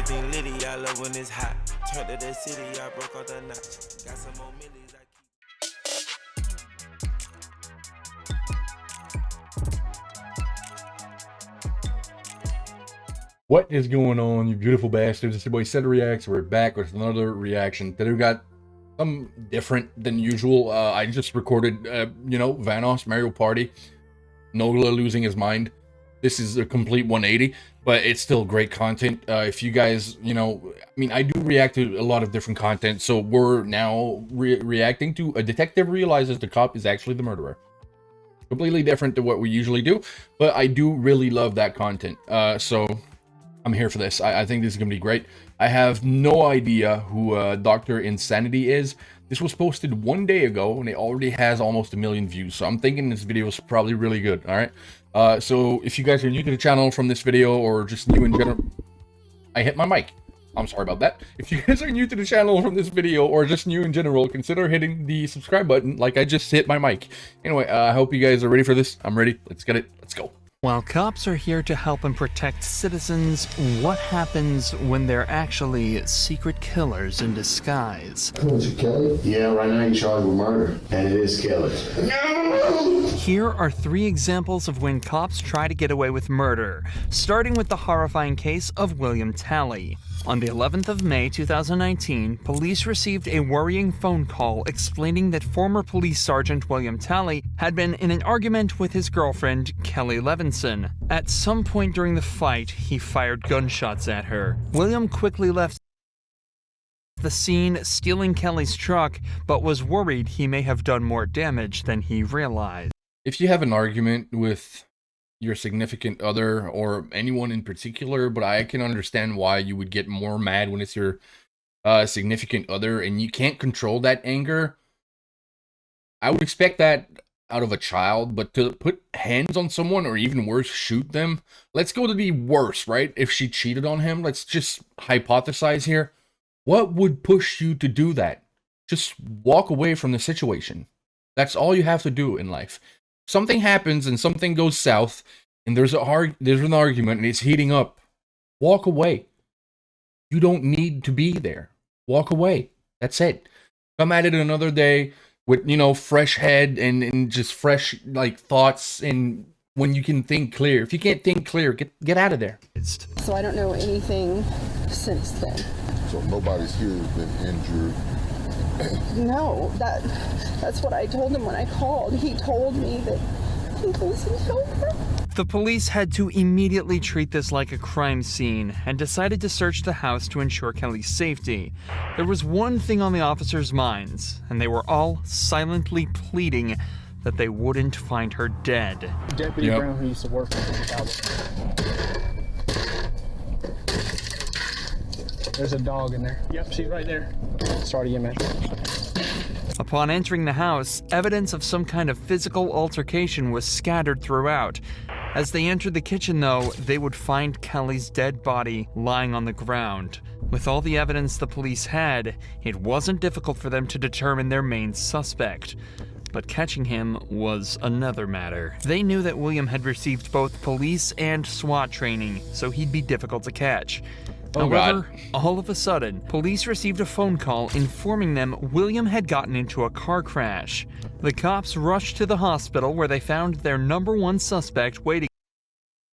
everything litty, I love when it's hot. Turned to the city, I broke all the knots. Got some more millies, I What is going on, you beautiful bastards? It's your boy Cedar Reacts. We're back with another reaction. Today we got something different than usual. I just recorded, Vanoss Mario Party. Nola losing his mind. This is a complete 180, but it's still great content. If you guys, I do react to a lot of different content, so we're now reacting to a detective realizes the cop is actually the murderer. Completely different to what we usually do, but I do really love that content. So I'm here for this. I think this is gonna be great. I have no idea who Dr. Insanity is. This was posted 1 day ago and it already has almost 1 million views, so I'm thinking this video is probably really good. All right, so if you guys are new to the channel from this video or just new in general, I hit my mic. I'm sorry about that. If you guys are new to the channel from this video or just new in general, consider hitting the subscribe button like I just hit my mic. Anyway, I hope you guys are ready for this. I'm ready. Let's get it. Let's go. While cops are here to help and protect citizens, what happens when they're actually secret killers in disguise? Was it Kelly? Yeah, right now you're charged with murder, and it is Kelly. No! Here are 3 examples of when cops try to get away with murder, starting with the horrifying case of William Talley. On the 11th of May 2019, police received a worrying phone call explaining that former police sergeant William Talley had been in an argument with his girlfriend, Kelly Levinson. At some point during the fight, he fired gunshots at her. William quickly left the scene, stealing Kelly's truck, but was worried he may have done more damage than he realized. If you have an argument with your significant other or anyone in particular, but I can understand why you would get more mad when it's your significant other and you can't control that anger. I would expect that out of a child, but to put hands on someone or even worse, shoot them. Let's go to the worst, right? If she cheated on him, let's just hypothesize here. What would push you to do that? Just walk away from the situation. That's all you have to do in life. Something happens and something goes south and there's an argument and it's heating up. Walk away. You don't need to be there. Walk away. That's it. Come at it another day with, fresh head and just fresh thoughts, and when you can think clear. If you can't think clear, get out of there. So I don't know anything since then. So nobody's here has been injured? No, that's what I told him when I called. He told me that he was in helper. The police had to immediately treat this like a crime scene and decided to search the house to ensure Kelly's safety. There was one thing on the officers' minds, and they were all silently pleading that they wouldn't find her dead. Deputy Brown, who used to work with the There's a dog in there. Yep, she's right there. Start again, man. Upon entering the house, evidence of some kind of physical altercation was scattered throughout. As they entered the kitchen, though, they would find Kelly's dead body lying on the ground. With all the evidence the police had, it wasn't difficult for them to determine their main suspect. But catching him was another matter. They knew that William had received both police and SWAT training, so he'd be difficult to catch. However, all of a sudden, police received a phone call informing them William had gotten into a car crash. The cops rushed to the hospital where they found their #1 suspect waiting.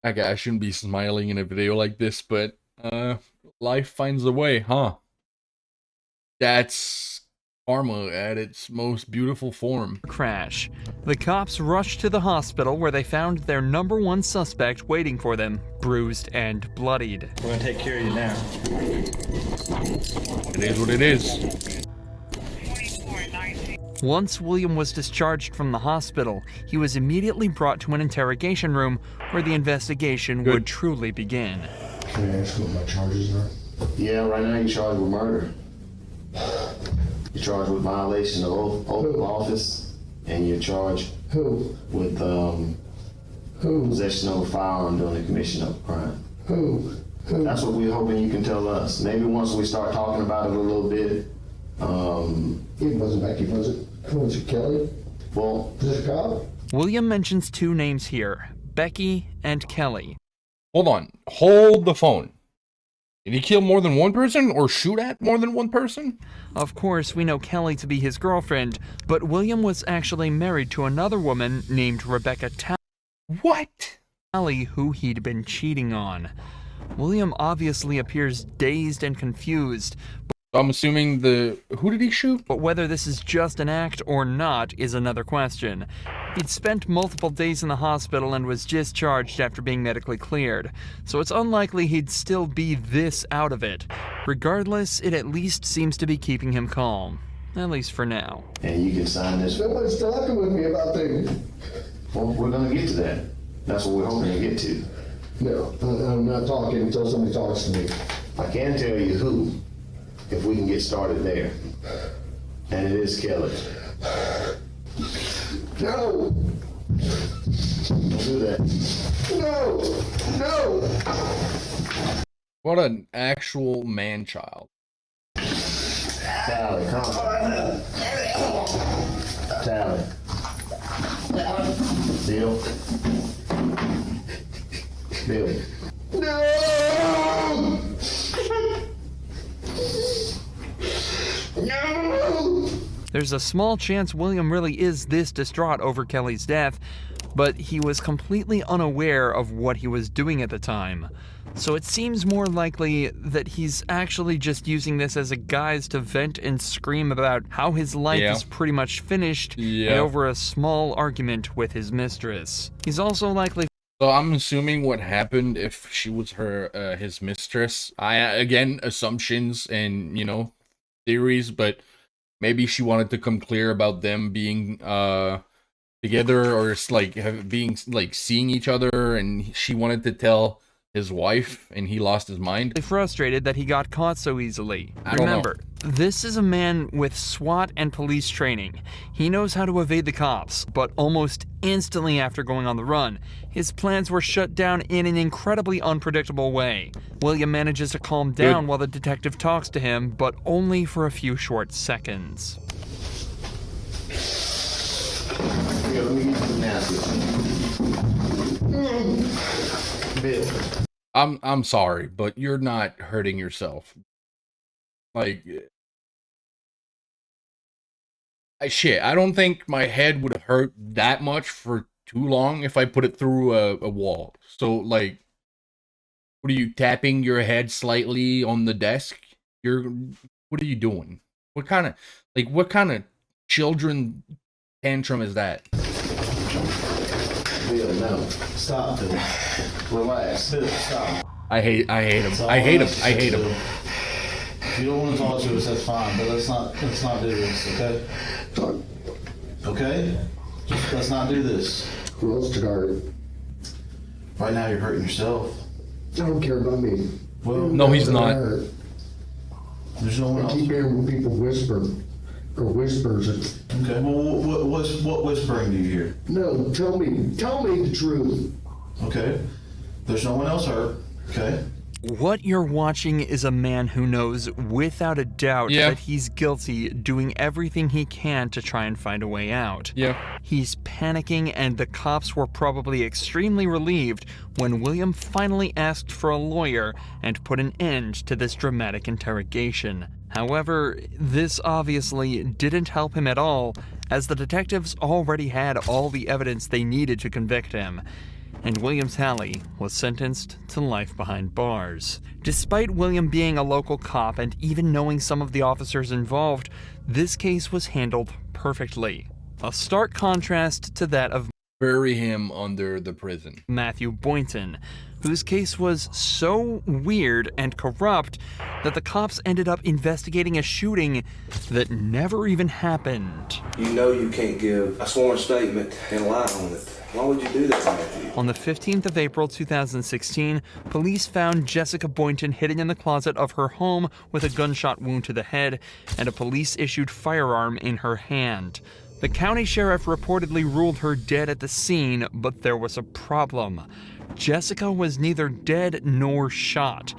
I shouldn't be smiling in a video like this, but life finds a way, huh? That's karma at its most beautiful form. Crash. The cops rushed to the hospital where they found their #1 suspect waiting for them, bruised and bloodied. We're gonna take care of you now. It is what it is. Once William was discharged from the hospital, he was immediately brought to an interrogation room where the investigation would truly begin. Can I ask what my charges are? Yeah, right now you're charged with murder. You're charged with violation of oath of office, and you're charged with possession of a firearm during the commission of a crime. Who? That's what we're hoping you can tell us. Maybe once we start talking about it a little bit. It wasn't Becky, was it? Was it Kelly? Well, was it a cop? William mentions 2 names here, Becky and Kelly. Hold on. Hold the phone. Did he kill more than one person or shoot at more than one person? Of course, we know Kelly to be his girlfriend, but William was actually married to another woman named Rebecca What? Talley, who he'd been cheating on. William obviously appears dazed and confused, I'm assuming who did he shoot? but whether this is just an act or not is another question. He'd spent multiple days in the hospital and was discharged after being medically cleared, so it's unlikely he'd still be this out of it. Regardless, it at least seems to be keeping him calm. At least for now. And you can sign this. Nobody's talking with me about things. Well, we're gonna get to that. That's what we're hoping to get to. No, I'm not talking until somebody talks to me. I can tell you who, if we can get started there. And it is Kelly. No, Don't do that. no. What an actual man-child. Tally, come on. Tally. Bill. Bill. No! No! There's a small chance William really is this distraught over Kelly's death, but he was completely unaware of what he was doing at the time. So it seems more likely that he's actually just using this as a guise to vent and scream about how his life is pretty much finished and over a small argument with his mistress. He's also likely... So I'm assuming what happened if she was his mistress. Again, assumptions and, theories, but maybe she wanted to come clear about them being together or being seeing each other, and she wanted to tell his wife, and he lost his mind. frustrated that he got caught so easily. I don't know. Remember, this is a man with SWAT and police training. He knows how to evade the cops, but almost instantly after going on the run, his plans were shut down in an incredibly unpredictable way. William manages to calm down while the detective talks to him, but only for a few short seconds. Here, let me get you nasty. Bill. I'm sorry, but you're not hurting yourself. I don't think my head would hurt that much for too long if I put it through a wall. So, what are you, tapping your head slightly on the desk? What are you doing? What kind of children tantrum is that? Bill, no. Stop, Bill. Relax. Bill, stop. I hate him. I hate him. If you don't want to talk to us, that's fine, but let's not do this, okay? Okay? Just let's not do this. Who else to guard? Right now you're hurting yourself. I don't care about me. Well, No, he's not. there's no one I else. keep hearing people whisper, or whispers. Okay, well, what whispering do you hear? No, tell me the truth. Okay, there's no one else hurt, okay? What you're watching is a man who knows without a doubt that he's guilty, doing everything he can to try and find a way out. Yeah. He's panicking, and the cops were probably extremely relieved when William finally asked for a lawyer and put an end to this dramatic interrogation. However, this obviously didn't help him at all, as the detectives already had all the evidence they needed to convict him, and William Talley was sentenced to life behind bars. Despite William being a local cop and even knowing some of the officers involved, this case was handled perfectly. A stark contrast to that of Bury him under the prison. Matthew Boynton, whose case was so weird and corrupt that the cops ended up investigating a shooting that never even happened. You know you can't give a sworn statement and lie on it. Why would you do that, Matthew? On the 15th of April 2016, police found Jessica Boynton hidden in the closet of her home with a gunshot wound to the head and a police-issued firearm in her hand. The county sheriff reportedly ruled her dead at the scene, but there was a problem. Jessica was neither dead nor shot.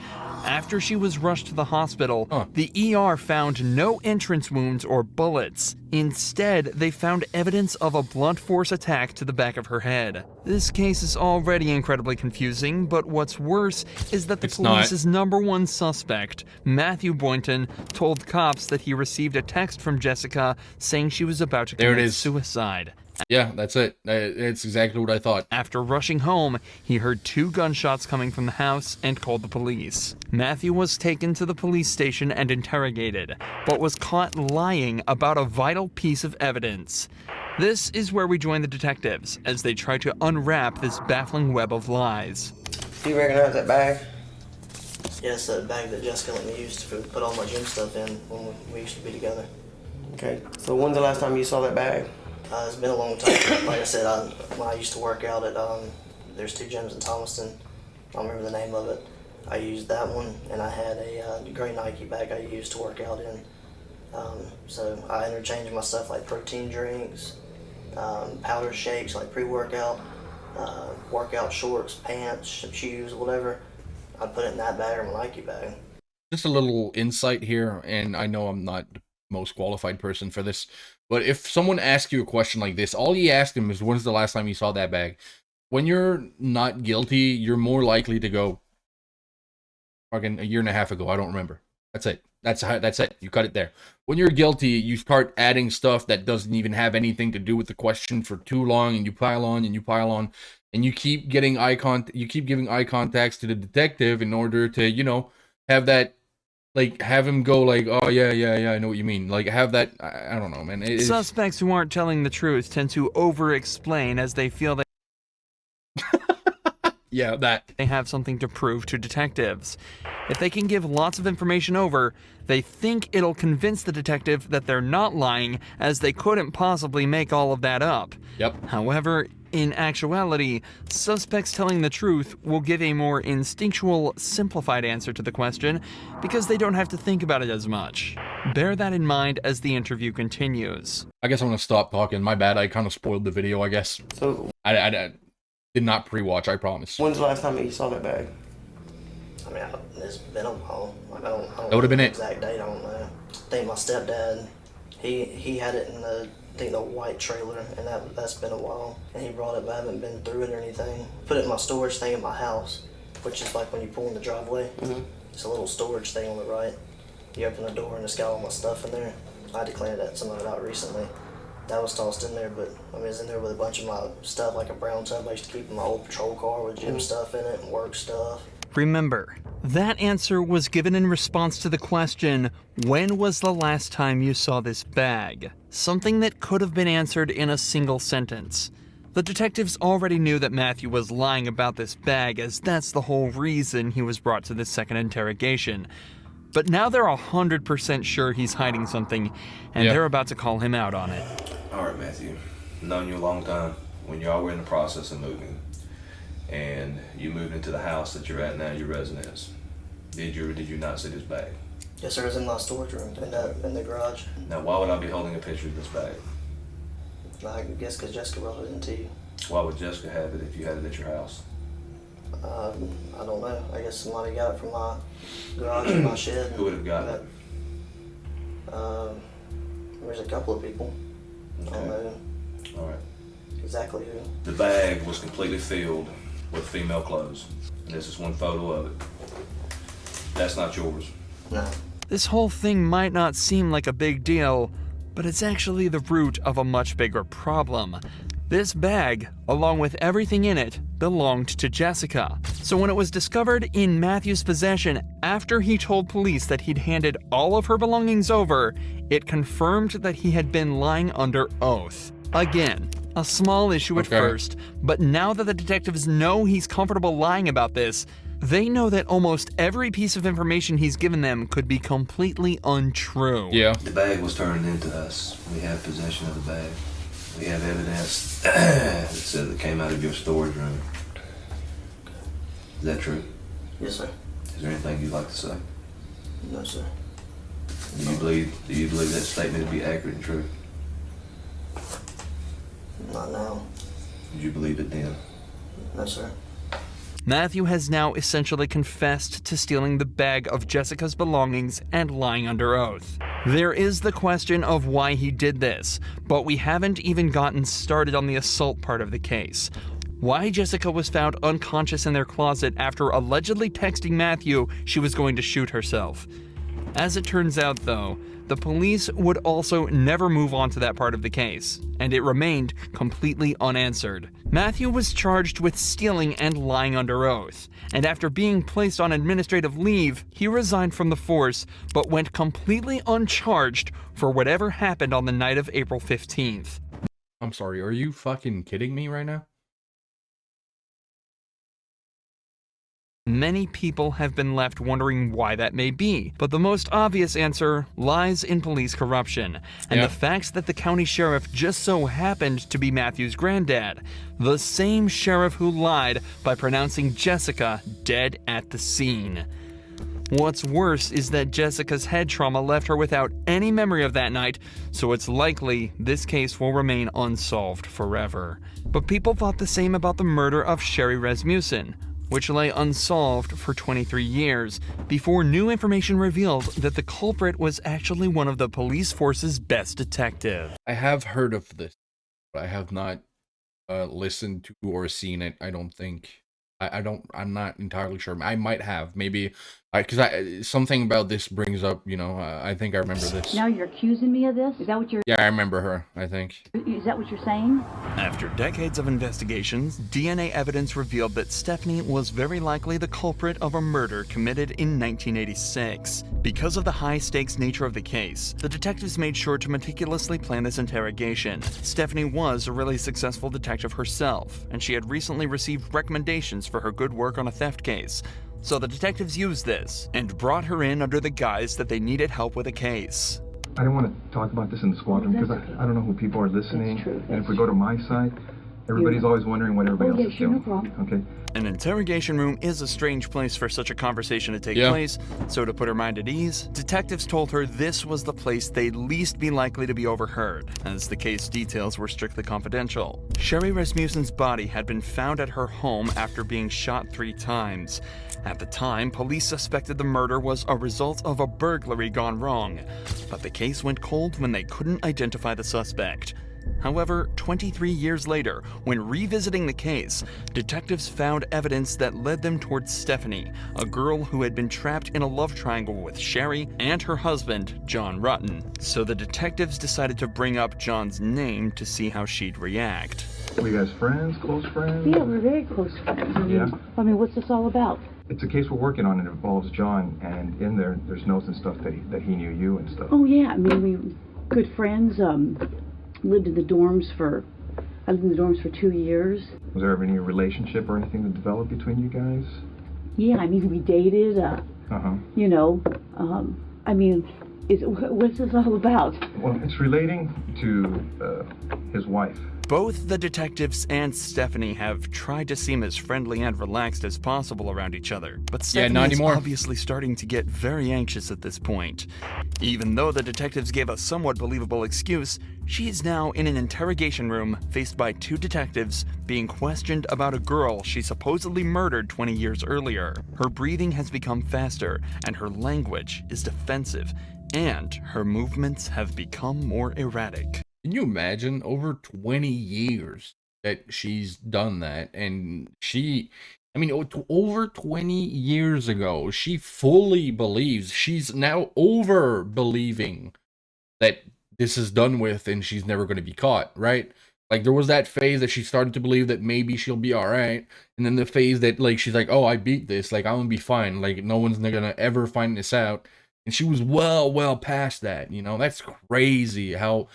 After she was rushed to the hospital, the ER found no entrance wounds or bullets. Instead, they found evidence of a blunt force attack to the back of her head. This case is already incredibly confusing, but what's worse is that the police's number one suspect, Matthew Boynton, told cops that he received a text from Jessica saying she was about to commit suicide. Yeah, that's it. It's exactly what I thought. After rushing home, he heard 2 gunshots coming from the house and called the police. Matthew was taken to the police station and interrogated, but was caught lying about a vital piece of evidence. This is where we join the detectives as they try to unwrap this baffling web of lies. Do you recognize that bag? Yeah, it's that bag that Jessica let me use to put all my gym stuff in when we used to be together. Okay, so when's the last time you saw that bag? It's been a long time. Like I said, when I used to work out at, there's 2 gyms in Thomaston. I don't remember the name of it. I used that one, and I had a gray Nike bag I used to work out in. So I interchanged my stuff like protein drinks, powder shakes like pre-workout, workout shorts, pants, shoes, whatever. I'd put it in that bag or my Nike bag. Just a little insight here, and I know I'm not the most qualified person for this, but if someone asks you a question like this, all you ask them is, when's the last time you saw that bag? When you're not guilty, you're more likely to go, fucking a year and a half ago, I don't remember. That's it. That's it. You cut it there. When you're guilty, you start adding stuff that doesn't even have anything to do with the question for too long, and you pile on and you pile on, and you keep getting you keep giving eye contacts to the detective in order to, you know, have that, like, have him go like, oh yeah, I know what you mean. Like, have that, I don't know, man. Suspects who aren't telling the truth tend to over-explain as they feel they yeah, that. They have something to prove to detectives. If they can give lots of information over, they think it'll convince the detective that they're not lying, as they couldn't possibly make all of that up. Yep. However, in actuality, suspects telling the truth will give a more instinctual, simplified answer to the question because they don't have to think about it as much. Bear that in mind as the interview continues. I guess I'm gonna stop talking. My bad. I kind of spoiled the video, I guess. So I did not pre-watch, I promise. When's the last time you saw that bag? I mean, it's been a while. Like, I don't That would have been the it. exact date. I don't know. I think my stepdad, he had it in the white trailer, and that's been a while. And he brought it, but I haven't been through it or anything. Put it in my storage thing in my house, which is like when you pull in the driveway. Mm-hmm. It's a little storage thing on the right. You open the door and it's got all my stuff in there. I declared that some of it out recently. That was tossed in there, but I mean, it's in there with a bunch of my stuff, like a brown tub I used to keep in my old patrol car with gym stuff in it and work stuff. Remember, that answer was given in response to the question, when was the last time you saw this bag? Something that could have been answered in a single sentence. The detectives already knew that Matthew was lying about this bag, as that's the whole reason he was brought to this second interrogation. But now they're 100% sure he's hiding something, and they're about to call him out on it. All right, Matthew. I've known you a long time. When y'all were in the process of moving, and you moved into the house that you're at now, your residence, did you or did you not see this bag? Yes, sir. It's in my storage room, in the garage. Now, why would I be holding a picture of this bag? I guess because Jessica brought it into you. Why would Jessica have it if you had it at your house? I don't know. I guess somebody got it from my garage or my shed. Who would have gotten it? There's a couple of people. Okay. I don't know All right. exactly who. The bag was completely filled with female clothes. And this is one photo of it. That's not yours. No. This whole thing might not seem like a big deal, but it's actually the root of a much bigger problem. This bag, along with everything in it, belonged to Jessica. So when it was discovered in Matthew's possession after he told police that he'd handed all of her belongings over, it confirmed that he had been lying under oath. Again, a small issue at first, but now that the detectives know he's comfortable lying about this, they know that almost every piece of information he's given them could be completely untrue. Yeah. The bag was turned into us. We have possession of the bag. We have evidence that says it came out of your storage room. Is that true? Yes, sir. Is there anything you'd like to say? No, sir. Do you believe that statement to be accurate and true? Not now. Did you believe it then? No, sir. Matthew has now essentially confessed to stealing the bag of Jessica's belongings and lying under oath. There is the question of why he did this, but we haven't even gotten started on the assault part of the case. Why Jessica was found unconscious in their closet after allegedly texting Matthew she was going to shoot herself. As it turns out, though, the police would also never move on to that part of the case, and it remained completely unanswered. Matthew was charged with stealing and lying under oath, and after being placed on administrative leave, he resigned from the force, but went completely uncharged for whatever happened on the night of April 15th. I'm sorry, are you fucking kidding me right now? Many people have been left wondering why that may be, but the most obvious answer lies in police corruption, and the fact that the county sheriff just so happened to be Matthew's granddad, the same sheriff who lied by pronouncing Jessica dead at the scene. What's worse is that Jessica's head trauma left her without any memory of that night, so it's likely this case will remain unsolved forever. But people thought the same about the murder of Sherry Rasmussen, which lay unsolved for 23 years, before new information revealed that the culprit was actually one of the police force's best detectives. I have heard of this, but I have not listened to or seen it, I don't think. I'm not entirely sure. I might have, maybe, because something about this brings up, you know, I think I remember this. Now you're accusing me of this? Is that what you're... Yeah, I remember her, I think. Is that what you're saying? After decades of investigations, DNA evidence revealed that Stephanie was very likely the culprit of a murder committed in 1986. Because of the high-stakes nature of the case, the detectives made sure to meticulously plan this interrogation. Stephanie was a really successful detective herself, and she had recently received recommendations for her good work on a theft case. So the detectives used this and brought her in under the guise that they needed help with a case. I don't want to talk about this in the squadron because I don't know who people are listening. And if we go to my side, everybody's always wondering what everybody else is doing. Okay. An interrogation room is a strange place for such a conversation to take place, so to put her mind at ease, detectives told her this was the place they'd least be likely to be overheard, as the case details were strictly confidential. Sherry Rasmussen's body had been found at her home after being shot 3 times. At the time, police suspected the murder was a result of a burglary gone wrong, but the case went cold when they couldn't identify the suspect. However, 23 years later, when revisiting the case, detectives found evidence that led them towards Stephanie, a girl who had been trapped in a love triangle with Sherry and her husband, John Rutten. So the detectives decided to bring up John's name to see how she'd react. Were you guys friends, close friends? Yeah, we're very close friends. I mean, what's this all about? It's a case we're working on and it involves John, and in there's notes and stuff that he knew you and stuff. Oh yeah, I mean, we were good friends. Lived in the dorms for 2 years. Was there ever any relationship or anything that developed between you guys? Yeah, I mean, we dated, you know, I mean, what's this all about? Well, it's relating to his wife. Both the detectives and Stephanie have tried to seem as friendly and relaxed as possible around each other, but Stephanie is obviously starting to get very anxious at this point. Even though the detectives gave a somewhat believable excuse, she is now in an interrogation room faced by 2 detectives being questioned about a girl she supposedly murdered 20 years earlier. Her breathing has become faster, and her language is defensive, and her movements have become more erratic. Can you imagine over 20 years that she's done that? And over 20 years ago, she fully believes, she's now over believing that this is done with and she's never going to be caught, right? Like, there was that phase that she started to believe that maybe she'll be all right. And then the phase that, like, she's like, oh, I beat this. Like, I'm going to be fine. Like, no one's going to ever find this out. And she was well past that, you know? That's crazy how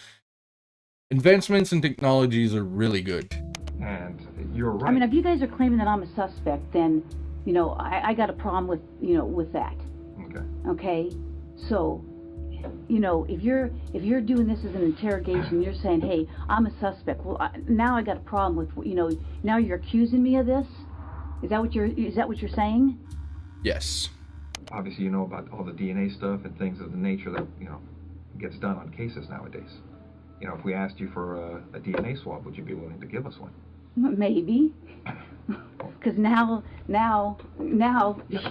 advancements in technologies are really good. And you're right. I mean, if you guys are claiming that I'm a suspect, then, you know, I got a problem with, you know, with that. Okay. Okay? So, you know, if you're doing this as an interrogation, you're saying, hey, I'm a suspect. Well, now I got a problem with, you know, now you're accusing me of this? Is that what you're saying? Yes. Obviously, you know about all the DNA stuff and things of the nature that, you know, gets done on cases nowadays. You know, if we asked you for a DNA swab, would you be willing to give us one? Maybe. because now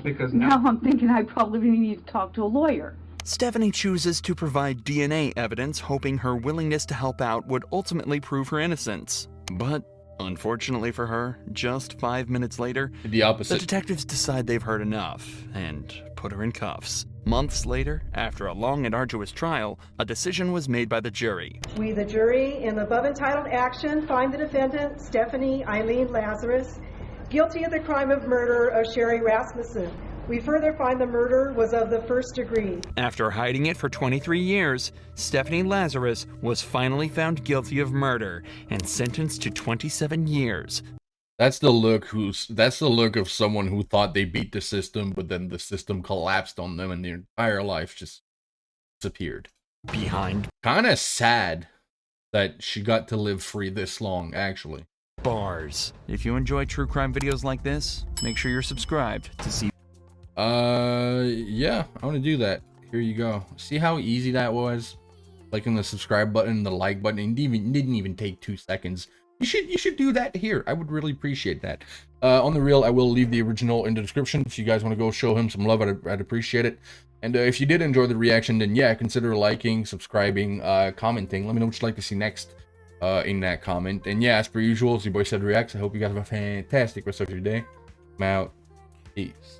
because now I'm thinking I probably need to talk to a lawyer. Stephanie chooses to provide DNA evidence, hoping her willingness to help out would ultimately prove her innocence. But unfortunately for her, just 5 minutes later, the opposite. The detectives decide they've heard enough and put her in cuffs. Months later, after a long and arduous trial, a decision was made by the jury. We, the jury, in the above entitled action, find the defendant, Stephanie Eileen Lazarus, guilty of the crime of murder of Sherry Rasmussen. We further find the murder was of the first degree. After hiding it for 23 years, Stephanie Lazarus was finally found guilty of murder and sentenced to 27 years. That's the look of someone who thought they beat the system, but then the system collapsed on them and their entire life just disappeared. Behind kind of sad that she got to live free this long, actually. Bars. If you enjoy true crime videos like this, make sure you're subscribed to see. Yeah, I want to do that. Here you go. See how easy that was? Clicking the subscribe button, the like button, it didn't even take 2 seconds. You should do that here. I would really appreciate that. On the real, I will leave the original in the description. If you guys want to go show him some love, I'd appreciate it. And if you did enjoy the reaction, then yeah, consider liking, subscribing, commenting. Let me know what you'd like to see next in that comment. And yeah, as per usual, it's your boy Ced Reacts. I hope you guys have a fantastic rest of your day. I'm out. Peace.